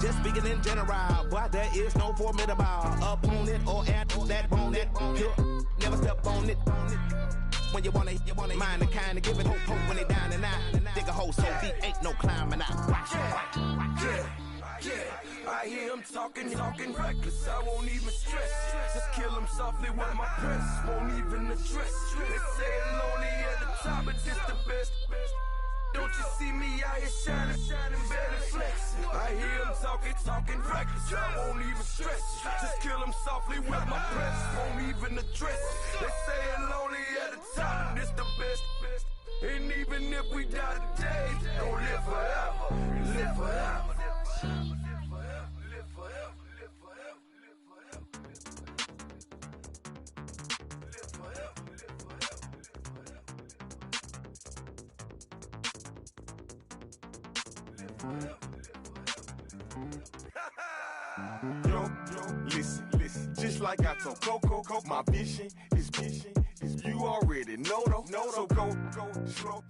Just speaking in general, but there is no formidable opponent or that bone that never step on it. When you wanna mind the kind of give it hope when they down and out. Dig a hole so deep, ain't no climbing out. Yeah, I hear him talking reckless. I won't even stress. Just kill him softly with my press. Won't even address. They say it lonely at the top, but it's the best. Don't you see me out here shining, better flex. I hear him talking reckless. I won't even stress. Just kill him softly with my press. Won't even address. They say it lonely at the top, but it's the best. And even if we die today, don't live forever. Live forever. Yo, listen, just like I told Coco, my vision is you already know, so go slow.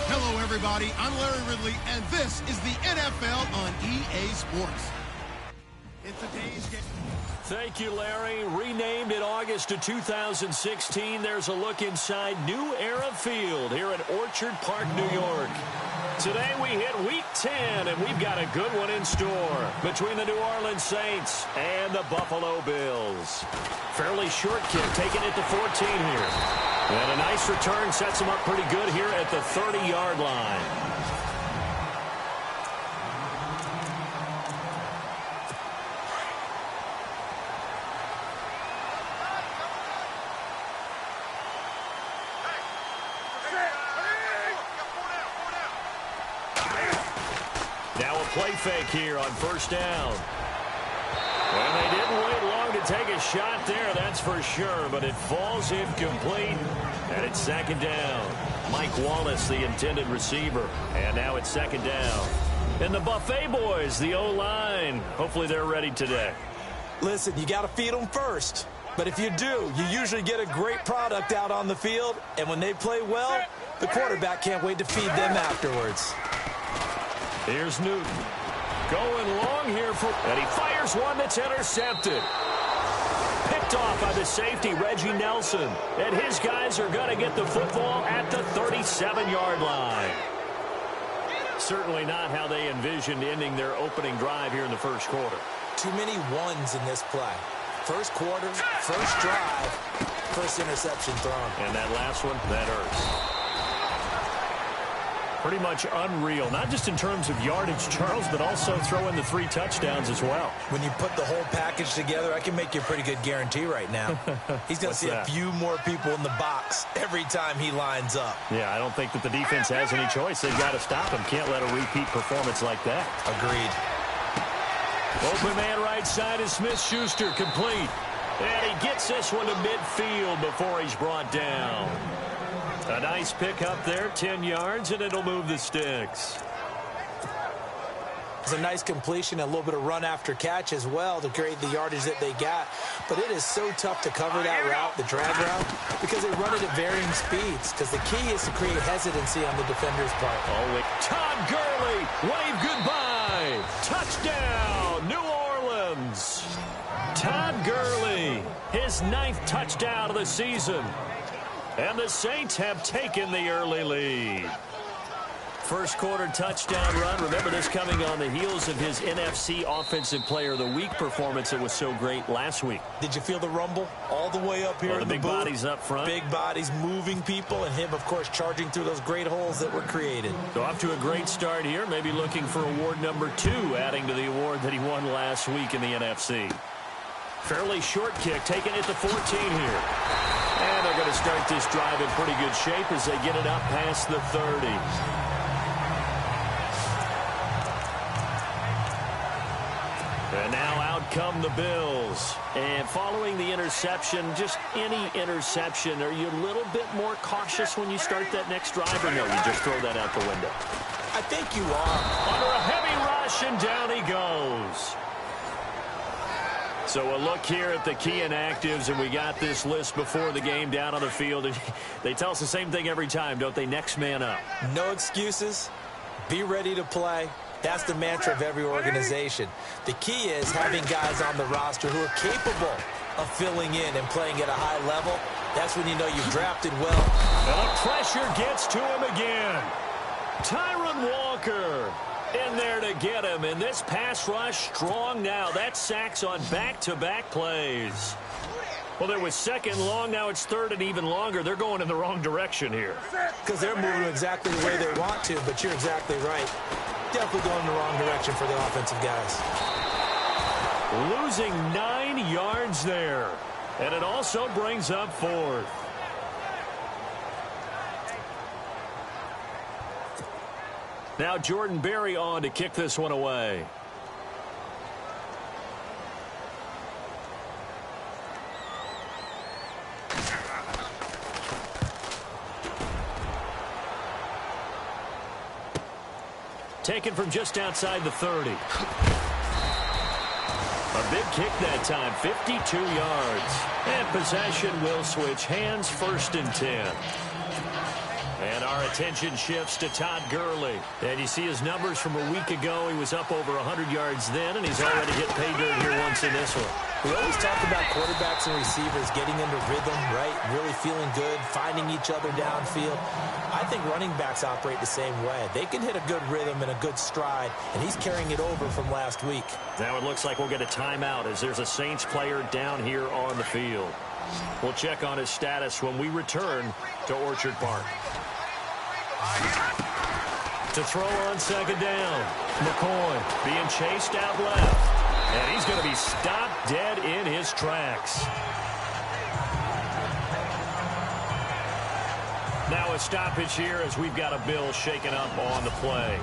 Hello, everybody. I'm Larry Ridley, and this is the NFL on EA Sports. In today's game. Thank you, Larry. Renamed in August of 2016, there's a look inside New Era Field here at Orchard Park, New York. Today we hit Week 10, and we've got a good one in store between the New Orleans Saints and the Buffalo Bills. Fairly short kick, taking it to 14 here. And a nice return sets them up pretty good here at the 30-yard line. Play fake here on first down. And they didn't wait long to take a shot there, that's for sure, but it falls incomplete, and it's second down. Mike Wallace, the intended receiver, and now it's second down. And the Buffet boys, the O-line, hopefully they're ready today. Listen, you got to feed them first, but if you do, you usually get a great product out on the field, and when they play well, the quarterback can't wait to feed them afterwards. Here's Newton. Going long here and he fires one that's intercepted. Picked off by the safety, Reggie Nelson. And his guys are going to get the football at the 37-yard line. Certainly not how they envisioned ending their opening drive here in the first quarter. Too many ones in this play. First quarter, first drive, first interception thrown. And that last one, that hurts. Pretty much unreal, not just in terms of yardage, Charles, but also throw in the 3 touchdowns as well. When you put the whole package together, I can make you a pretty good guarantee right now. He's going to see a few more people in the box every time he lines up. Yeah, I don't think that the defense has any choice. They've got to stop him. Can't let a repeat performance like that. Agreed. Open man right side is Smith-Schuster, complete. And he gets this one to midfield before he's brought down. A nice pick up there, 10 yards, and it'll move the sticks. It's a nice completion, a little bit of run after catch as well to create the yardage that they got. But it is so tough to cover that route, the drag route, because they run it at varying speeds. Because the key is to create hesitancy on the defender's part. Oh, Todd Gurley, wave goodbye. Touchdown, New Orleans. Todd Gurley, his 9th touchdown of the season. And the Saints have taken the early lead. First quarter touchdown run. Remember this coming on the heels of his NFC Offensive Player of the Week performance that was so great last week. Did you feel the rumble all the way up here in the big booth? Bodies up front. Big bodies moving people, and him, of course, charging through those great holes that were created. So off to a great start here. Maybe looking for award number 2, adding to the award that he won last week in the NFC. Fairly short kick, taking it to 14 here. And they're going to start this drive in pretty good shape as they get it up past the 30. And now out come the Bills. And following the interception, just any interception, are you a little bit more cautious when you start that next drive, or no, you just throw that out the window? I think you are. Under a heavy rush, and down he goes. So a look here at the key inactives, and we got this list before the game down on the field. And they tell us the same thing every time, don't they? Next man up. No excuses. Be ready to play. That's the mantra of every organization. The key is having guys on the roster who are capable of filling in and playing at a high level. That's when you know you've drafted well. And the pressure gets to him again. Tyron Walker in there to get him. And this pass rush strong now. That's sacks on back-to-back plays. Well, there was second long. Now it's third and even longer. They're going in the wrong direction here. Because they're moving exactly the way they want to, but you're exactly right. Definitely going in the wrong direction for the offensive guys. Losing 9 yards there. And it also brings up fourth. Now Jordan Berry on to kick this one away. Taken from just outside the 30. A big kick that time, 52 yards. And possession will switch hands, 1st and 10. And our attention shifts to Todd Gurley. And you see his numbers from a week ago. He was up over 100 yards then, and he's already hit pay dirt here once in this one. We always talk about quarterbacks and receivers getting into rhythm, right? Really feeling good, finding each other downfield. I think running backs operate the same way. They can hit a good rhythm and a good stride, and he's carrying it over from last week. Now it looks like we'll get a timeout as there's a Saints player down here on the field. We'll check on his status when we return to Orchard Park. To throw on second down. McCoy being chased out left. And he's going to be stopped dead in his tracks. Now a stoppage here as we've got a Bill shaken up on the play.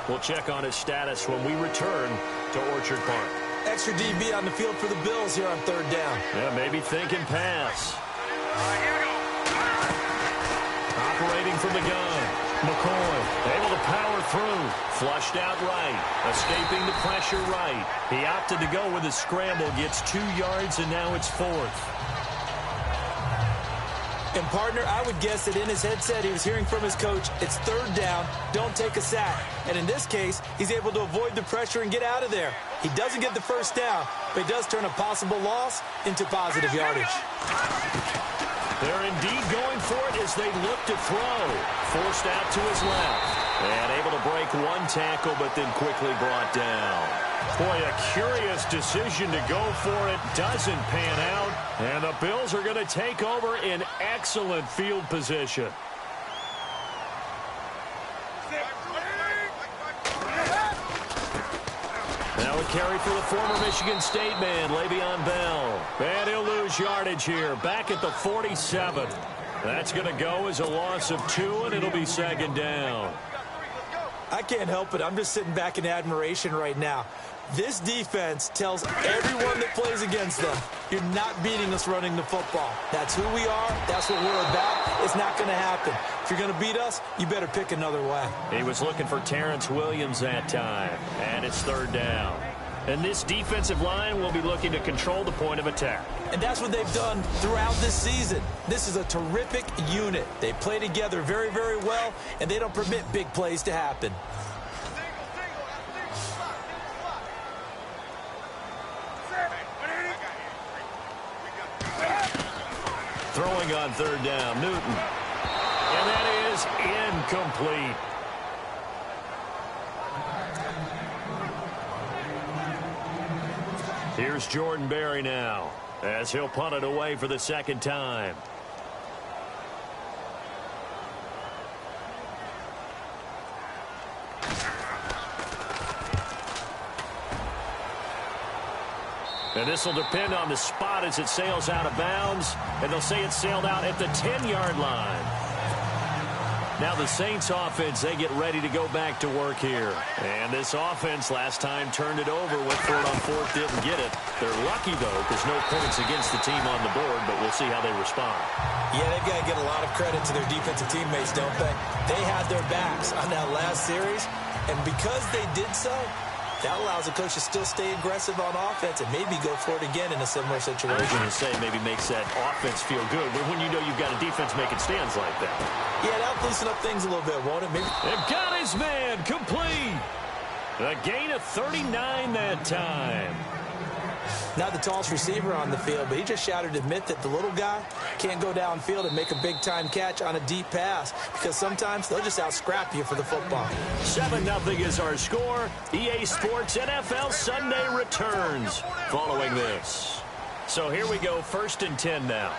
We'll check on his status when we return to Orchard Park. Extra DB on the field for the Bills here on third down. Yeah, maybe thinking pass. Operating from the gun. McCoy able to power through. Flushed out right. Escaping the pressure right. He opted to go with a scramble. Gets 2 yards, and now it's 4th. And, partner, I would guess that in his headset he was hearing from his coach, it's third down, don't take a sack. And in this case, he's able to avoid the pressure and get out of there. He doesn't get the first down, but he does turn a possible loss into positive yardage. They're indeed going for it as they look to throw. Forced out to his left. And able to break one tackle, but then quickly brought down. Boy, a curious decision to go for it. Doesn't pan out. And the Bills are going to take over in excellent field position. Now a carry for the former Michigan State man, Le'Veon Bell. And he'll lose yardage here, back at the 47. That's going to go as a loss of 2, and it'll be second down. I can't help it. I'm just sitting back in admiration right now. This defense tells everyone that plays against them, you're not beating us running the football. That's who we are. That's what we're about. It's not going to happen. If you're going to beat us, you better pick another way. He was looking for Terrence Williams that time, and it's third down. And this defensive line will be looking to control the point of attack. And that's what they've done throughout this season. This is a terrific unit. They play together very, very well, and they don't permit big plays to happen. Throwing on third down, Newton. And that is incomplete. Here's Jordan Berry now, as he'll punt it away for the second time. And this will depend on the spot as it sails out of bounds. And they'll say it sailed out at the 10-yard line. Now the Saints offense, they get ready to go back to work here. And this offense last time turned it over, went for it on fourth, didn't get it. They're lucky, though, because no points against the team on the board, but we'll see how they respond. Yeah, they've got to get a lot of credit to their defensive teammates, don't they? They had their backs on that last series, and because they did so, that allows the coach to still stay aggressive on offense and maybe go for it again in a similar situation. I was going to say maybe makes that offense feel good, but when you know you've got a defense making stands like that. Yeah, that'll loosen up things a little bit, won't it? Maybe. They've got his his man, complete. A gain of 39 that time. Not the tallest receiver on the field, but he just shouted to admit that the little guy can't go downfield and make a big-time catch on a deep pass because sometimes they'll just out-scrap you for the football. 7-0 is our score. EA Sports NFL Sunday returns following this. So here we go, 1st and 10 now.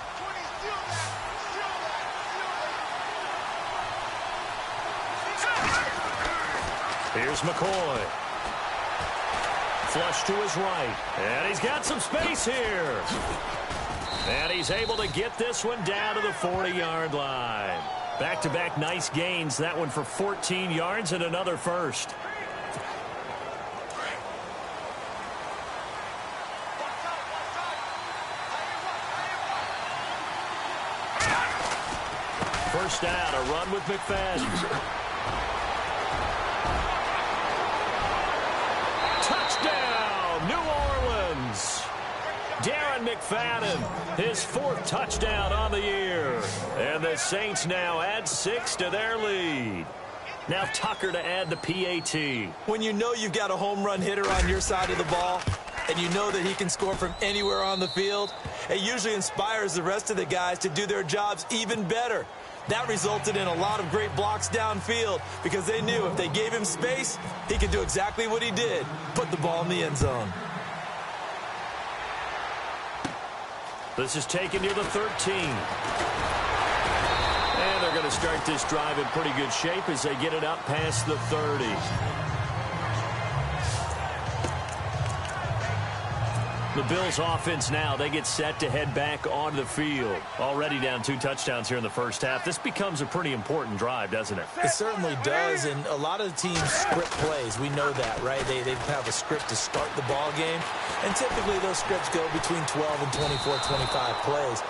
Here's McCoy. Flush to his right. And he's got some space here. And he's able to get this one down to the 40-yard line. Back-to-back nice gains. That one for 14 yards and another first. First down, a run with McFadden. Touchdown, New Orleans. Darren McFadden, his 4th touchdown on the year. And the Saints now add 6 to their lead. Now Tucker to add the PAT. When you know you've got a home run hitter on your side of the ball, and you know that he can score from anywhere on the field, it usually inspires the rest of the guys to do their jobs even better. That resulted in a lot of great blocks downfield because they knew if they gave him space, he could do exactly what he did, put the ball in the end zone. This is taken near the 13. And they're going to start this drive in pretty good shape as they get it up past the 30. The Bills offense now, they get set to head back onto the field. Already down 2 touchdowns here in the first half. This becomes a pretty important drive, doesn't it? It certainly does, and a lot of the teams script plays. We know that, right? They have a script to start the ball game, and typically those scripts go between 12 and 24, 25 plays.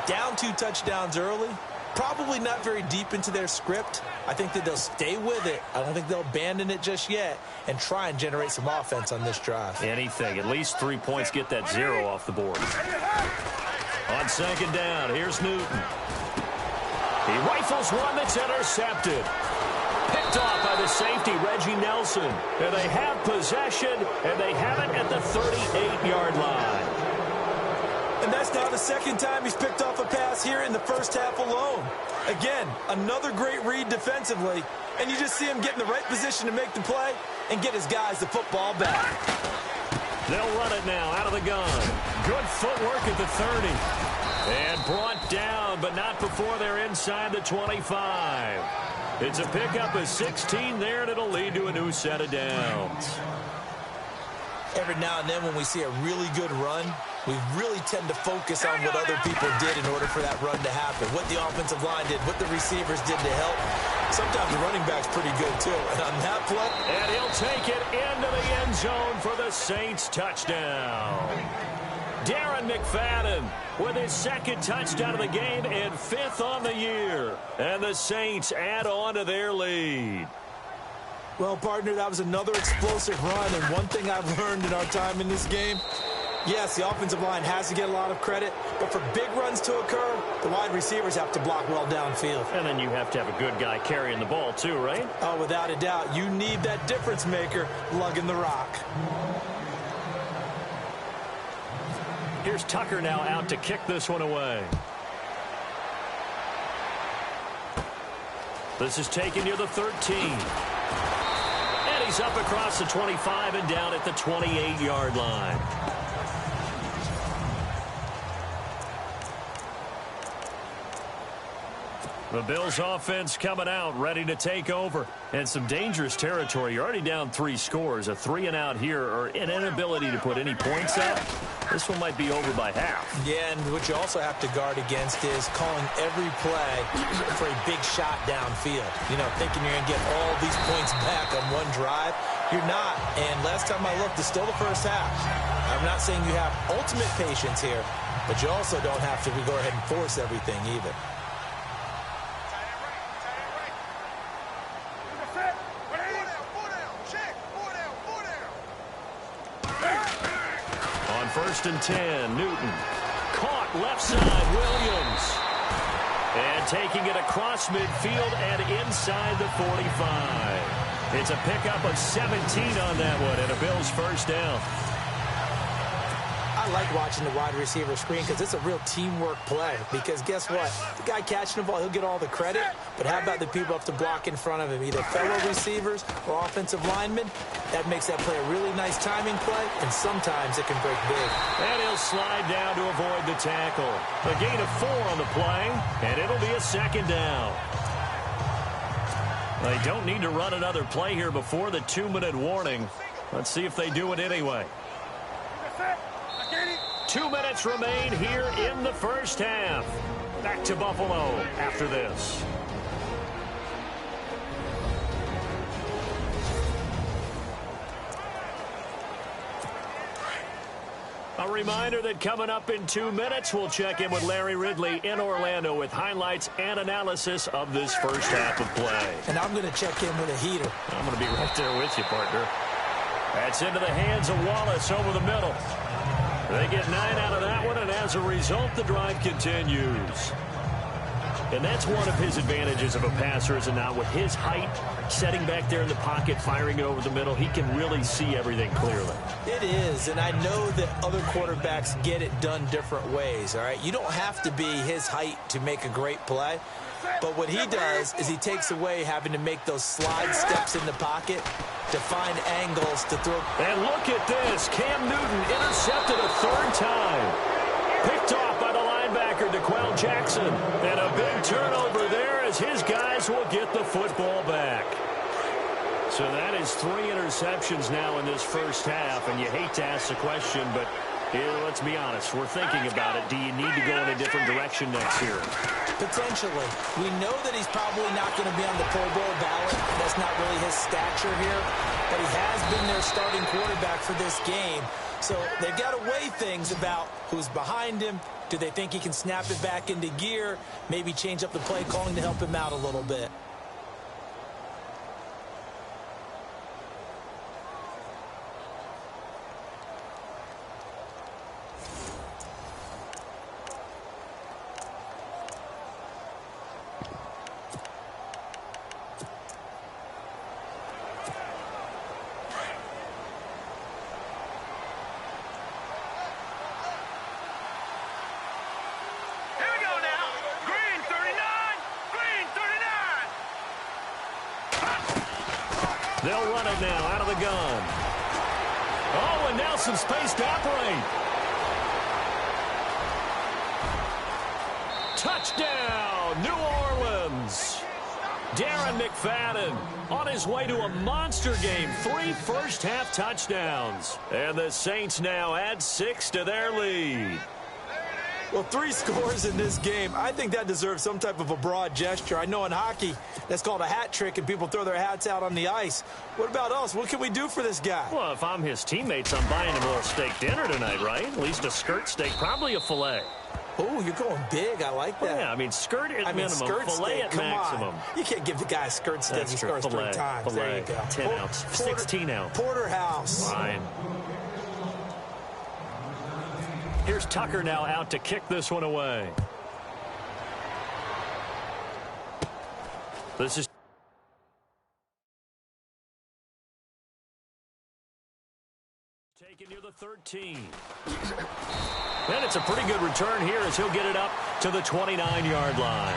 Down 2 touchdowns early, probably not very deep into their script. I think that they'll stay with it. I don't think they'll abandon it just yet and try and generate some offense on this drive. Anything. At least 3 points, get that 0 off the board. On 2nd down, here's Newton. He rifles one that's intercepted. Picked off by the safety, Reggie Nelson. And they have possession, and they have it at the 38-yard line. And that's now the 2nd time he's picked off a pass here in the first half alone. Again, another great read defensively, and you just see him get in the right position to make the play and get his guys the football back. They'll run it now out of the gun. Good footwork at the 30. And brought down, but not before they're inside the 25. It's a pickup of 16 there, and it'll lead to a new set of downs. Every now and then when we see a really good run, we really tend to focus on what other people did in order for that run to happen, what the offensive line did, what the receivers did to help. Sometimes the running back's pretty good, too. And on that play... And he'll take it into the end zone for the Saints touchdown. Darren McFadden with his 2nd touchdown of the game and 5th on the year. And the Saints add on to their lead. Well, partner, that was another explosive run, and one thing I've learned in our time in this game, yes, the offensive line has to get a lot of credit, but for big runs to occur, the wide receivers have to block well downfield. And then you have to have a good guy carrying the ball too, right? Oh, without a doubt. You need that difference maker lugging the rock. Here's Tucker now out to kick this one away. This is taken near the 13. And he's up across the 25 and down at the 28-yard line. The Bills offense coming out, ready to take over. And some dangerous territory. You're already down 3 scores. A 3-and-out here, or an inability to put any points up. This one might be over by half. Yeah, and what you also have to guard against is calling every play for a big shot downfield. You know, thinking you're going to get all these points back on one drive. You're not. And last time I looked, it's still the first half. I'm not saying you have ultimate patience here, but you also don't have to go ahead and force everything either. On 1st and 10, Newton. Caught left side, Williams. And taking it across midfield and inside the 45. It's a pickup of 17 on that one and a Bills first down. I like watching the wide receiver screen because it's a real teamwork play. Because guess what? The guy catching the ball, he'll get all the credit. But how about the people up to block in front of him, either fellow receivers or offensive linemen? That makes that play a really nice timing play, and sometimes it can break big. And he'll slide down to avoid the tackle. A gain of 4 on the play, and it'll be a second down. They don't need to run another play here before the 2-minute warning. Let's see if they do it anyway. 2 minutes remain here in the first half. Back to Buffalo after this. A reminder that coming up in 2 minutes, we'll check in with Larry Ridley in Orlando with highlights and analysis of this first half of play. And I'm going to check in with a heater. I'm going to be right there with you, partner. That's into the hands of Wallace over the middle. They get 9 out of that one, and as a result, the drive continues. And that's one of his advantages of a passer, is it not? With his height, setting back there in the pocket, firing it over the middle, he can really see everything clearly. It is, and I know that other quarterbacks get it done different ways, all right? You don't have to be his height to make a great play. But what he does is he takes away having to make those slide steps in the pocket to find angles to throw. And look at this. Cam Newton intercepted a 3rd time. Picked off by the linebacker, DeQuell Jackson. And a big turnover there as his guys will get the football back. So that is 3 interceptions now in this first half. And you hate to ask the question, but let's be honest. We're thinking about it. Do you need to go in a different direction next year? Potentially. We know that he's probably not going to be on the Pro Bowl ballot. That's not really his stature here. But he has been their starting quarterback for this game. So they've got to weigh things about who's behind him. Do they think he can snap it back into gear? Maybe change up the play calling to help him out a little bit. They'll run it now out of the gun. Oh, and now some space to operate. Touchdown, New Orleans. Darren McFadden on his way to a monster game. 3 first-half touchdowns. And the Saints now add 6 to their lead. Well, 3 scores in this game. I think that deserves some type of a broad gesture. I know in hockey, that's called a hat trick, and people throw their hats out on the ice. What about us? What can we do for this guy? Well, if I'm his teammates, I'm buying him a little steak dinner tonight, right? At least a skirt steak, probably a filet. Oh, you're going big. I like that. Well, yeah, I mean, skirt at minimum, skirt filet steak, at come maximum. On. You can't give the guy a skirt steak. He scores 3 times. Filet. There you go. 10 ounce, 16 ounce. Porterhouse. Fine. Here's Tucker now out to kick this one away. This is taken near the 13. And it's a pretty good return here as he'll get it up to the 29-yard line.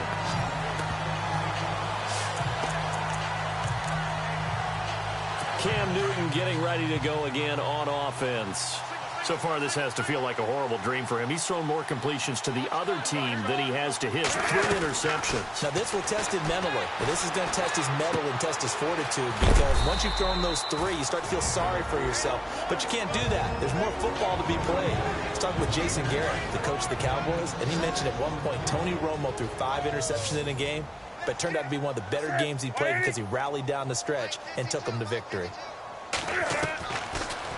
Cam Newton getting ready to go again on offense. So far, this has to feel like a horrible dream for him. He's thrown more completions to the other team than he has to his. 3 interceptions. Now, this will test him mentally. Now, this is going to test his mettle and test his fortitude, because once you've thrown those 3, you start to feel sorry for yourself. But you can't do that. There's more football to be played. I was talking with Jason Garrett, the coach of the Cowboys, and he mentioned at one point Tony Romo threw 5 interceptions in a game, but it turned out to be one of the better games he played because he rallied down the stretch and took them to victory.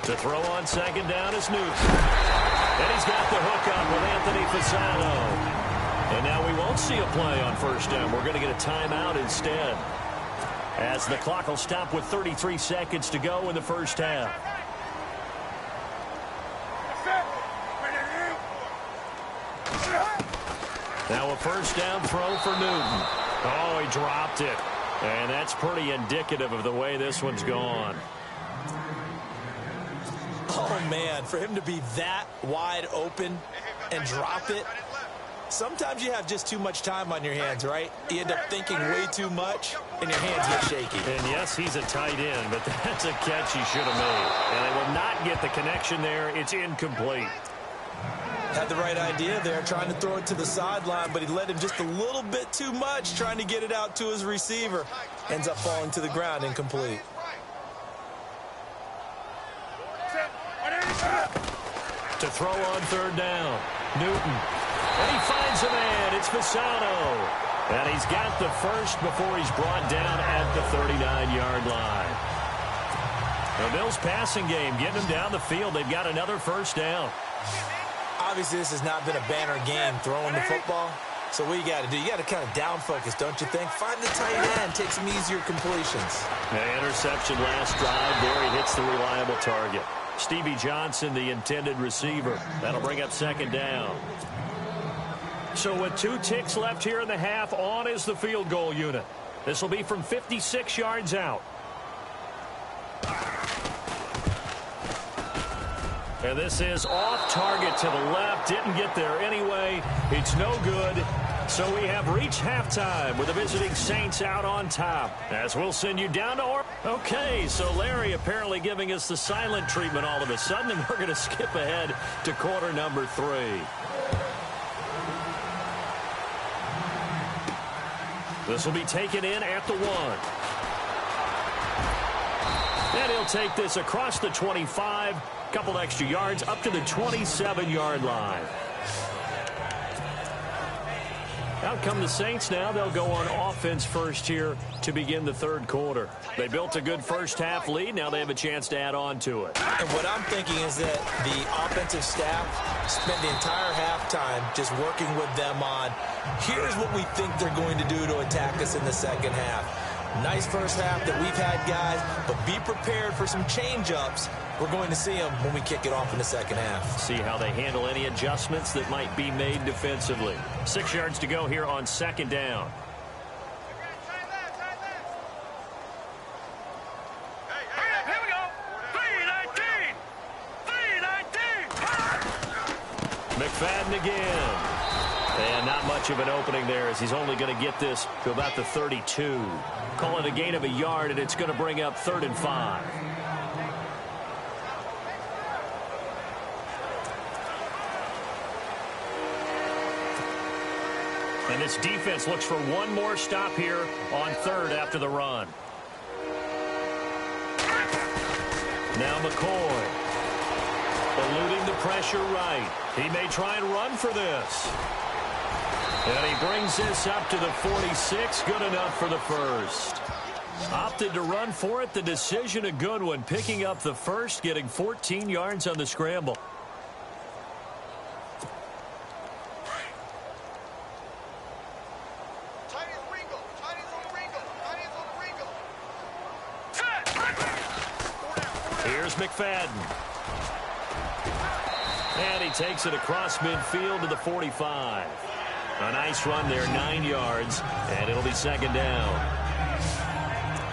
To throw on second down is Newton. And he's got the hook up with Anthony Fasano. And now we won't see a play on first down. We're going to get a timeout instead, as the clock will stop with 33 seconds to go in the first half. Now a first down throw for Newton. Oh, he dropped it. And that's pretty indicative of the way this one's gone. Oh, man, for him to be that wide open and drop it. Sometimes you have just too much time on your hands, right? You end up thinking way too much, and your hands get shaky. And yes, he's a tight end, but that's a catch he should have made. And they will not get the connection there. It's incomplete. Had the right idea there, trying to throw it to the sideline, but he led him just a little bit too much, trying to get it out to his receiver. Ends up falling to the ground, incomplete. To throw on third down, Newton. And he finds a man. It's Fasano. And he's got the first before he's brought down at the 39-yard line. The Bills' passing game getting them down the field. They've got another first down. Obviously, this has not been a banner game throwing the football. So what you got to do, you got to kind of down focus, don't you think? Find the tight end, take some easier completions. The interception last drive. There he hits the reliable target. Stevie Johnson, the intended receiver. That'll bring up second down. So with 2 ticks left here in the half, on is the field goal unit. This will be from 56 yards out. And this is off target to the left. Didn't get there anyway. It's no good. So we have reached halftime with the visiting Saints out on top. As we'll send you down to Okay, so Larry apparently giving us the silent treatment all of a sudden, and we're going to skip ahead to quarter number 3. This will be taken in at the 1. And he'll take this across the 25. Couple extra yards up to the 27-yard line. Out come the Saints now. They'll go on offense first here to begin the third quarter. They built a good first half lead. Now they have a chance to add on to it. And what I'm thinking is that the offensive staff spent the entire halftime just working with them on, here's what we think they're going to do to attack us in the second half. Nice first half that we've had, guys, but be prepared for some change-ups. We're going to see them when we kick it off in the second half. See how they handle any adjustments that might be made defensively. 6 yards to go here on second down. Here we go. 3-19. McFadden again. And not much of an opening there as he's only going to get this to about the 32. Call it a gain of a yard, and it's going to bring up 3rd and 5. And this defense looks for one more stop here on 3rd after the run. Now McCoy. Eluding the pressure right. He may try and run for this. And he brings this up to the 46. Good enough for the first. Opted to run for it. The decision a good one. Picking up the first, getting 14 yards on the scramble. Here's McFadden. And he takes it across midfield to the 45. A nice run there, 9 yards, and it'll be second down.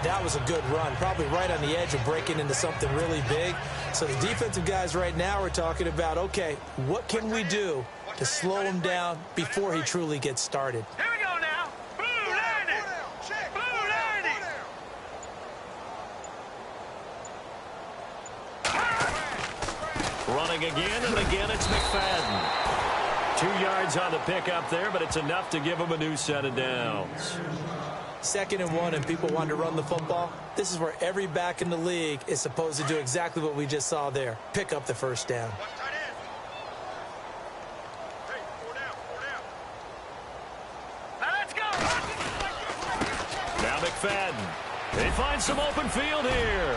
That was a good run, probably right on the edge of breaking into something really big. So the defensive guys right now are talking about, okay, what can we do to slow him down before he truly gets started? Here we go now. Blue 90. Blue 90. Running again, and again it's McFadden. 2 yards on the pickup there, but it's enough to give him a new set of downs. 2nd and 1, and people want to run the football. This is where every back in the league is supposed to do exactly what we just saw there. Pick up the first down. Let's go. Now McFadden. They find some open field here.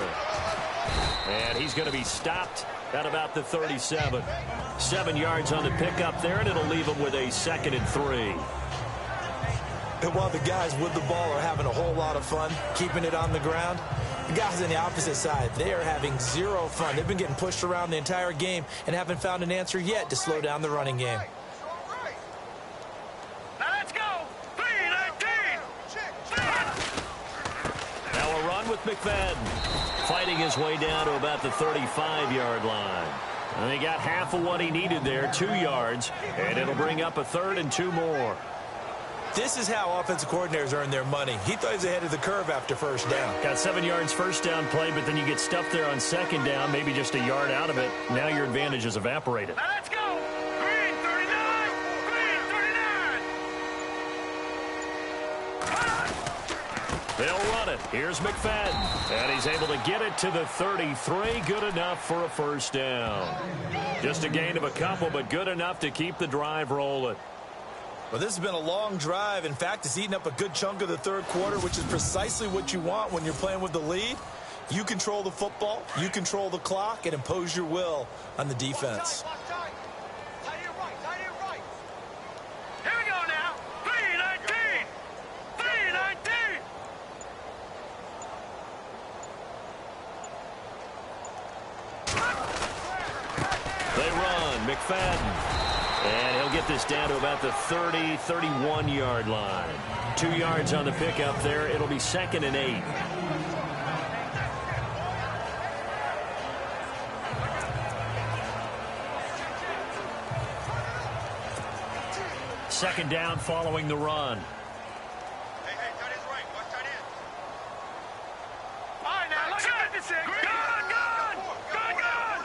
And he's going to be stopped at about the 37. 7 yards on the pickup there, and it'll leave him with a 2nd and 3. And while the guys with the ball are having a whole lot of fun keeping it on the ground, the guys on the opposite side, they are having zero fun. They've been getting pushed around the entire game and haven't found an answer yet to slow down the running game. McFadden fighting his way down to about the 35-yard line. And he got half of what he needed there, 2 yards, and it'll bring up a 3rd and 2 more. This is how offensive coordinators earn their money. He thought he was ahead of the curve after first down. Got 7 yards first down play, but then you get stuffed there on second down, maybe just a yard out of it. Now your advantage is evaporated. Now let's go. Green 39. Green 39. They'll run it. Here's McFadden. And he's able to get it to the 33. Good enough for a first down. Just a gain of a couple, but good enough to keep the drive rolling. Well, this has been a long drive. In fact, it's eaten up a good chunk of the third quarter, which is precisely what you want when you're playing with the lead. You control the football, you control the clock, and impose your will on the defense. Here we go now. 319. 319. They run. McFadden. And he'll get this down to about the 30, 31-yard line. 2 yards on the pickup there. It'll be 2nd and 8. Second down following the run. Hey, tight end's right. Watch tight end. All right, now look at this. Good. All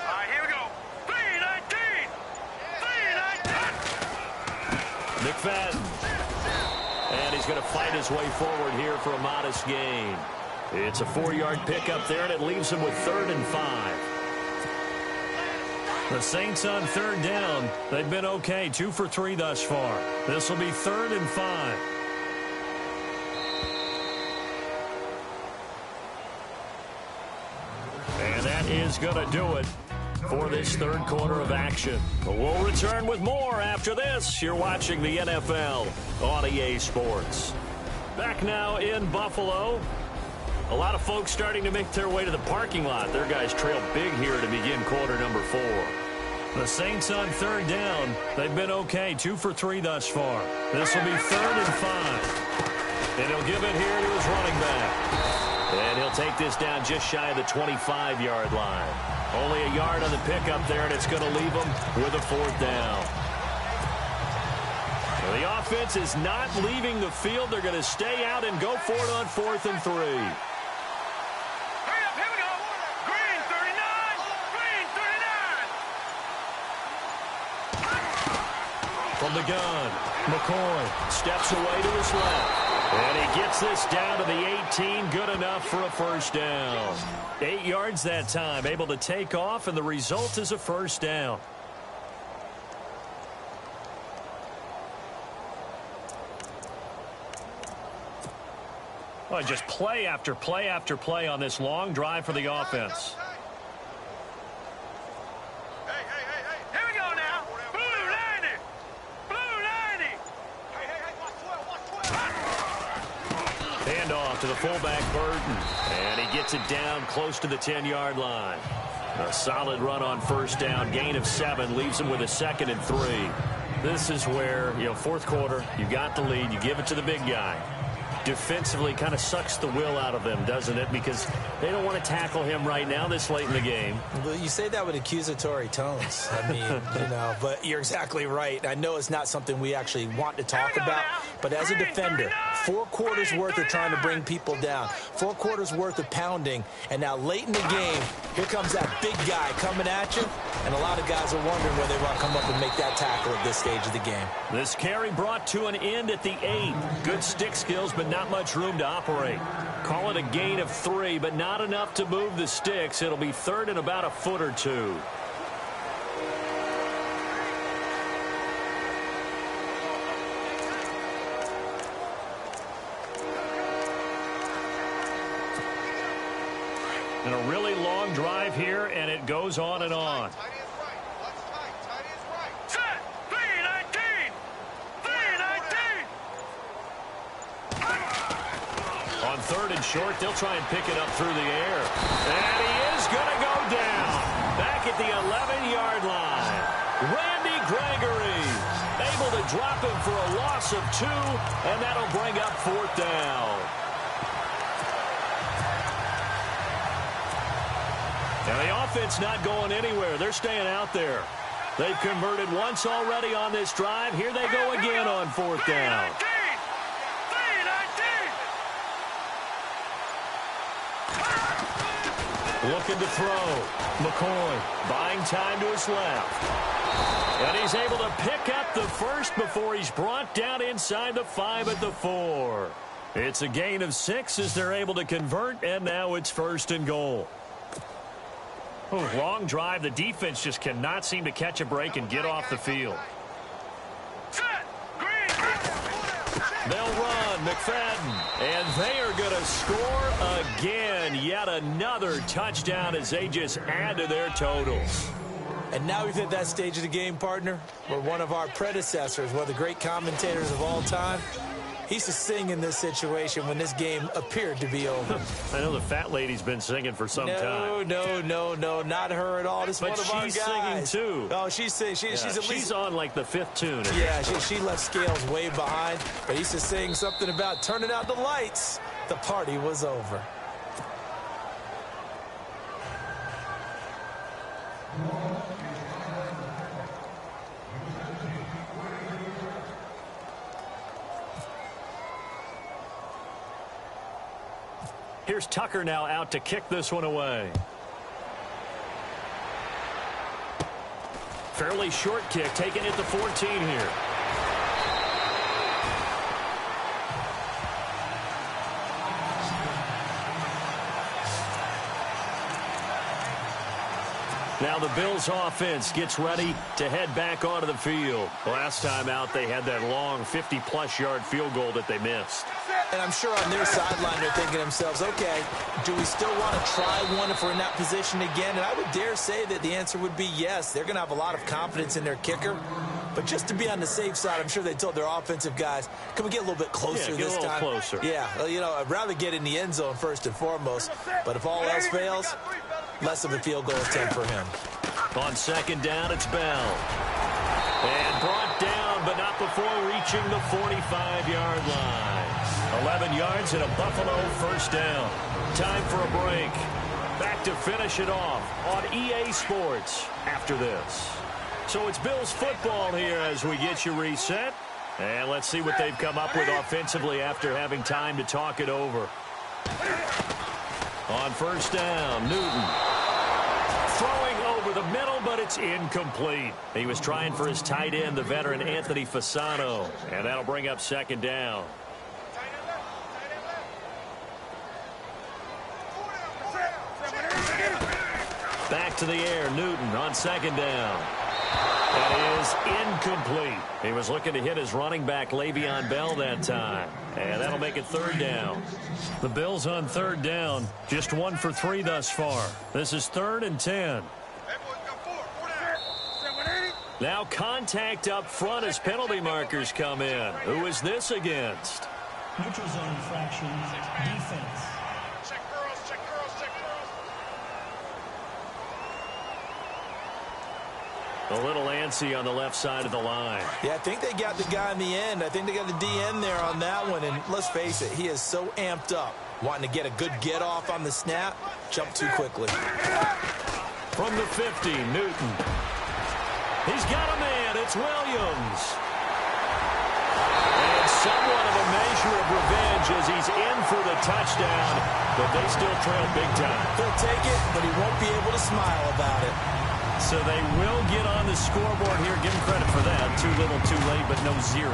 right, here we go. 319. 319. McFadden. And he's going to fight his way forward here for a modest gain. It's a 4-yard pickup there, and it leaves him with 3rd and 5. The Saints on 3rd down. They've been okay, 2 for 3 thus far. This will be 3rd and 5. And that is going to do it for this third quarter of action. But we'll return with more after this. You're watching the NFL on EA Sports. Back now in Buffalo. A lot of folks starting to make their way to the parking lot. Their guys trail big here to begin quarter number 4. The Saints on 3rd down. They've been okay, 2 for 3 thus far. This will be 3rd and 5. And he'll give it here to his running back. And he'll take this down just shy of the 25-yard line. Only a yard on the pickup there, and it's going to leave him with a 4th down. Well, the offense is not leaving the field. They're going to stay out and go for it on 4th and 3. From the gun, McCoy steps away to his left. And he gets this down to the 18, good enough for a first down. 8 yards that time, able to take off, and the result is a first down. Well, just play after play after play on this long drive for the offense. Handoff to the fullback, Burton. And he gets it down close to the 10-yard line. A solid run on first down. Gain of 7 leaves him with a 2nd and 3. This is where, fourth quarter, you got the lead. You give it to the big guy. Defensively kind of sucks the will out of them, doesn't it? Because they don't want to tackle him right now this late in the game. Well, you say that with accusatory tones. I mean, but you're exactly right. I know it's not something we actually want to talk about, but as a defender, 4 quarters worth of trying to bring people down, 4 quarters worth of pounding, and now late in the game, here comes that big guy coming at you, and a lot of guys are wondering whether they want to come up and make that tackle at this stage of the game. This carry brought to an end at the 8. Good stick skills, but not much room to operate. Call it a gain of 3, but not enough to move the sticks. It'll be 3rd and about a foot or 2. And a really long drive here, and it goes on and on. On 3rd and short, they'll try and pick it up through the air. And he is going to go down. Back at the 11-yard line. Randy Gregory able to drop him for a loss of 2, and that'll bring up 4th down. And the offense not going anywhere. They're staying out there. They've converted once already on this drive. Here they go again on fourth down. Looking to throw. McCoy buying time to his left. And he's able to pick up the first before he's brought down inside the 5 at the 4. It's a gain of 6 as they're able to convert, and now it's 1st and goal. Oh, long drive. The defense just cannot seem to catch a break and get off the field. They'll run, McFadden, and they are going to score again. Yet another touchdown as they just add to their totals. And now we've hit that stage of the game, partner, where one of our predecessors, one of the great commentators of all time, he used to sing in this situation when this game appeared to be over. I know the fat lady's been singing for some time. No, not her at all. This is one of our guys. But she's singing, too. Oh, she's singing. She's on, like, the 5th tune. Yeah, she left Scales way behind. But he used to sing something about turning out the lights. The party was over. Here's Tucker now out to kick this one away. Fairly short kick, taking it to 14 here. Now the Bills offense gets ready to head back onto the field. Last time out, they had that long 50-plus yard field goal that they missed. And I'm sure on their sideline they're thinking to themselves, okay, do we still want to try one if we're in that position again? And I would dare say that the answer would be yes. They're going to have a lot of confidence in their kicker. But just to be on the safe side, I'm sure they told their offensive guys, can we get a little bit closer this time? Closer. Yeah, well, you know, I'd rather get in the end zone first and foremost. But if all else fails, less of a field goal attempt for him. On 2nd down, it's Bell. And brought down, but not before reaching the 45-yard line. 11 yards and a Buffalo 1st down. Time for a break. Back to finish it off on EA Sports after this. So it's Bills football here as we get you reset. And let's see what they've come up with offensively after having time to talk it over. On 1st down, Newton. Throwing over the middle, but it's incomplete. He was trying for his tight end, the veteran Anthony Fasano. And that'll bring up 2nd down. Back to the air, Newton on 2nd down. That is incomplete. He was looking to hit his running back, Le'Veon Bell, that time. And that'll make it 3rd down. The Bills on 3rd down, just 1 for 3 thus far. This is 3rd and 10. Now contact up front as penalty markers come in. Who is this against? Neutral zone infraction, defense. A little antsy on the left side of the line. Yeah, I think they got the guy in the end. I think they got the DN there on that one. And let's face it, he is so amped up, wanting to get a good get off on the snap, jump too quickly. From the 50, Newton. He's got a man. It's Williams. And somewhat of a measure of revenge as he's in for the touchdown, but they still trail big time. He'll take it, but he won't be able to smile about it. So they will get on the scoreboard here. Give him credit for that. Too little, too late, but no 0.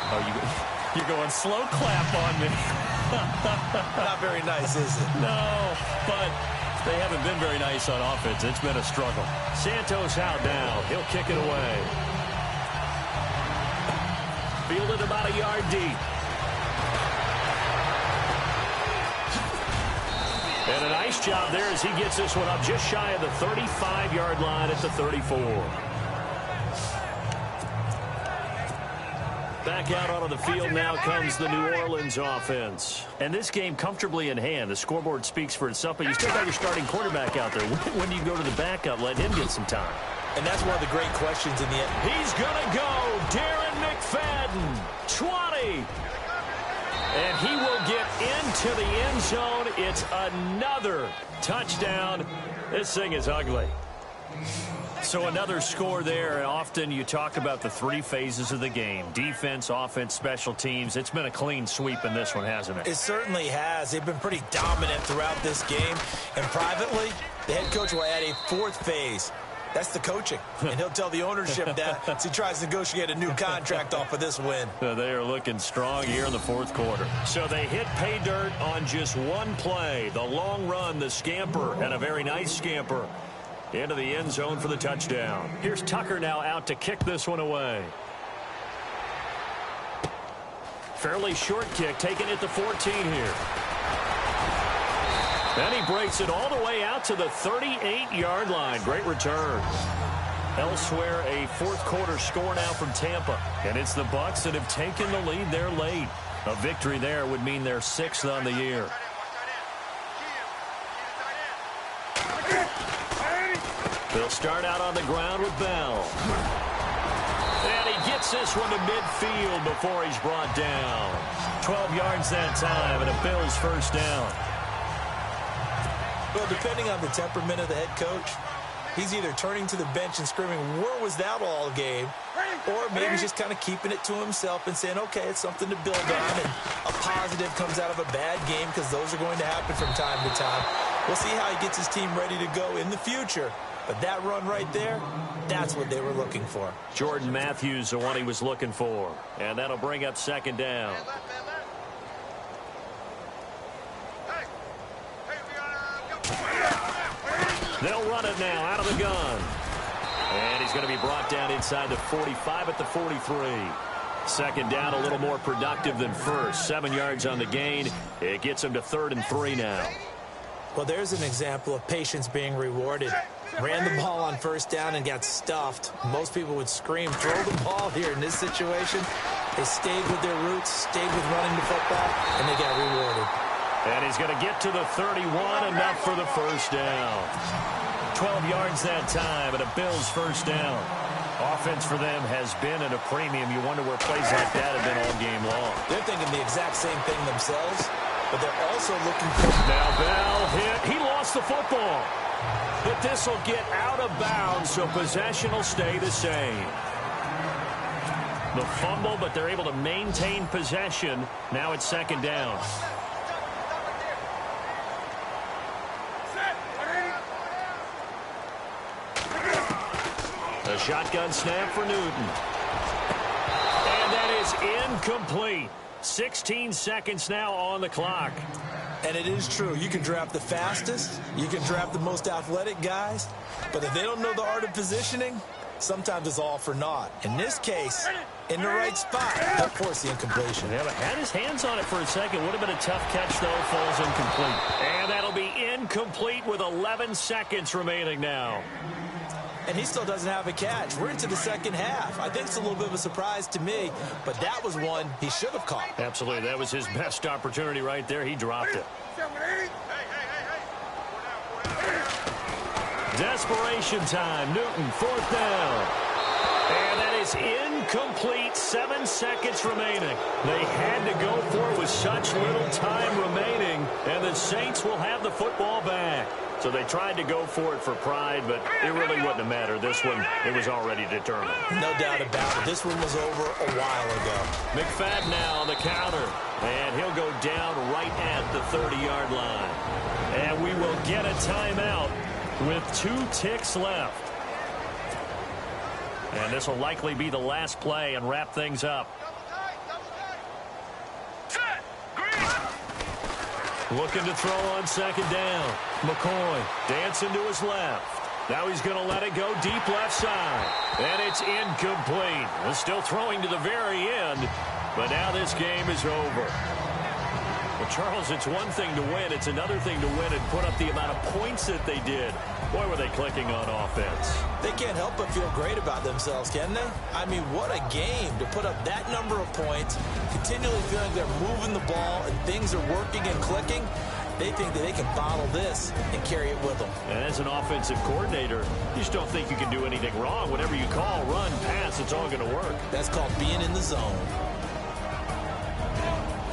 Oh, you're going slow clap on me. Not very nice, is it? No, but they haven't been very nice on offense. It's been a struggle. Santos out now. He'll kick it away. Fielded about a yard deep. And a nice job there as he gets this one up just shy of the 35-yard line at the 34. Back out onto the field now comes the New Orleans offense. And this game comfortably in hand. The scoreboard speaks for itself, but you still got your starting quarterback out there. When do you go to the backup, let him get some time? And that's one of the great questions in the end. He's going to go. Darren McFadden, 20. And he will get into the end zone. It's another touchdown. This thing is ugly. So another score there, and often you talk about the three phases of the game. Defense, offense, special teams. It's been a clean sweep in this one, hasn't it? It certainly has. They've been pretty dominant throughout this game. And privately, the head coach will add a fourth phase. That's the coaching. And he'll tell the ownership that as he tries to negotiate a new contract off of this win. They are looking strong here in the fourth quarter. So they hit pay dirt on just one play. The long run, the scamper, and a very nice scamper into the end zone for the touchdown. Here's Tucker now out to kick this one away. Fairly short kick, taken at the 14 here. And he breaks it all the way out to the 38-yard line. Great return. Elsewhere, a fourth quarter score now from Tampa. And it's the Bucs that have taken the lead there late. A victory there would mean they're 6th on the year. They'll start out on the ground with Bell. And he gets this one to midfield before he's brought down. 12 yards that time, and a Bills first down. Well, depending on the temperament of the head coach, he's either turning to the bench and screaming, where was that all game? Or maybe just kind of keeping it to himself and saying, okay, it's something to build on, and a positive comes out of a bad game because those are going to happen from time to time. We'll see how he gets his team ready to go in the future. But that run right there, that's what they were looking for. Jordan Matthews, the one he was looking for. And that'll bring up second down. They'll run it now out of the gun. And he's going to be brought down inside the 45 at the 43. Second down, a little more productive than first. 7 yards on the gain. It gets him to 3rd and 3 now. Well, there's an example of patience being rewarded. Ran the ball on first down and got stuffed. Most people would scream, throw the ball here in this situation. They stayed with their roots, stayed with running the football, and they got rewarded. And he's going to get to the 31, enough for the first down. 12 yards that time, and a Bills first down. Offense for them has been at a premium. You wonder where plays like that have been all game long. They're thinking the exact same thing themselves, but they're also looking for... Now Bell hit. He lost the football. But this will get out of bounds, so possession will stay the same. The fumble, but they're able to maintain possession. Now it's second down. A shotgun snap for Newton. And that is incomplete. 16 seconds now on the clock. And it is true. You can draft the fastest. You can draft the most athletic guys. But if they don't know the art of positioning, sometimes it's all for naught. In this case, in the right spot, they'll force the incompletion. Yeah, but had his hands on it for a second. Would have been a tough catch, though. Falls incomplete. And that'll be incomplete with 11 seconds remaining now. And he still doesn't have a catch. We're into the second half. I think it's a little bit of a surprise to me, but that was one he should have caught. Absolutely. That was his best opportunity right there. He dropped it. Desperation time. Newton, fourth down. And that is incomplete. 7 seconds remaining. They had to go for it with such little time remaining, and the Saints will have the football back. So they tried to go for it for pride, but it really wouldn't have mattered. This one, it was already determined. No doubt about it. This one was over a while ago. McFadden now on the counter, and he'll go down right at the 30-yard line. And we will get a timeout with 2 ticks left. And this will likely be the last play and wrap things up. Looking to throw on second down. McCoy dancing to his left. Now he's going to let it go deep left side. And it's incomplete. We're still throwing to the very end, but now this game is over. Well, Charles, it's one thing to win. It's another thing to win and put up the amount of points that they did. Boy, were they clicking on offense. They can't help but feel great about themselves, can they? I mean, what a game to put up that number of points, continually feeling they're moving the ball and things are working and clicking. They think that they can bottle this and carry it with them. And as an offensive coordinator, you just don't think you can do anything wrong. Whatever you call, run, pass, it's all going to work. That's called being in the zone.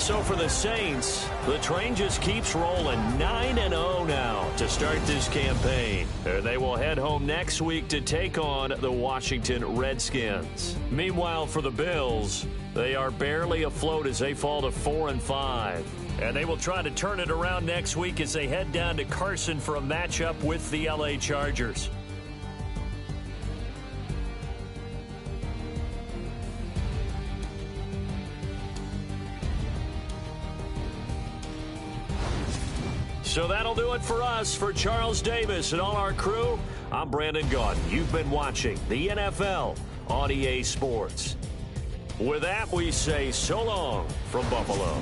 So for the Saints, the train just keeps rolling 9-0 now to start this campaign. And they will head home next week to take on the Washington Redskins. Meanwhile, for the Bills, they are barely afloat as they fall to 4-5. And they will try to turn it around next week as they head down to Carson for a matchup with the LA Chargers. So that'll do it for us. For Charles Davis and all our crew, I'm Brandon Gaudin. You've been watching the NFL on EA Sports. With that, we say so long from Buffalo.